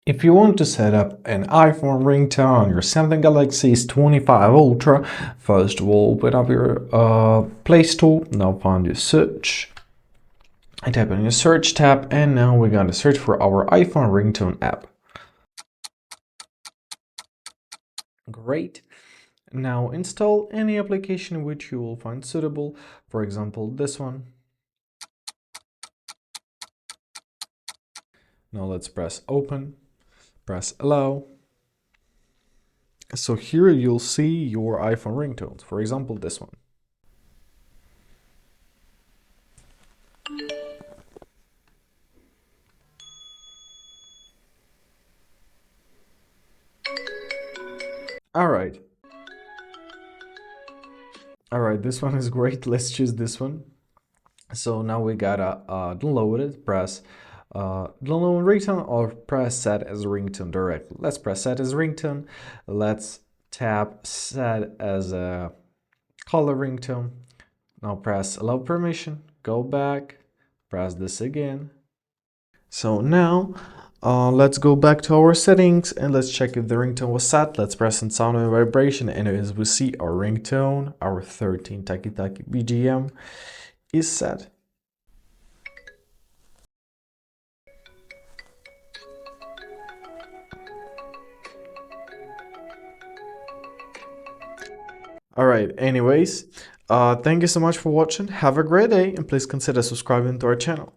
If you want to set up an iPhone ringtone on your Samsung Galaxy S25 Ultra, first of all, open up your Play Store. Now find your search. I type in your search tab, and now we're going to search for our iPhone ringtone app. Great. Now install any application which you will find suitable. For example, this one. Now let's press open. Press allow. So here you'll see your iPhone ringtones, for example this one. Alright, this one is great. Let's choose this one. So now we gotta download it. Press download ringtone or press set as ringtone directly. Let's press set as ringtone. Let's tap set as a color ringtone. Now press allow permission, go back, press this again. So now let's go back to our settings and let's check if the ringtone was set. Let's press on sound and vibration, and as we see, our ringtone, our 13 Taki Taki BGM, is set. Alright, anyways, thank you so much for watching. Have a great day, and please consider subscribing to our channel.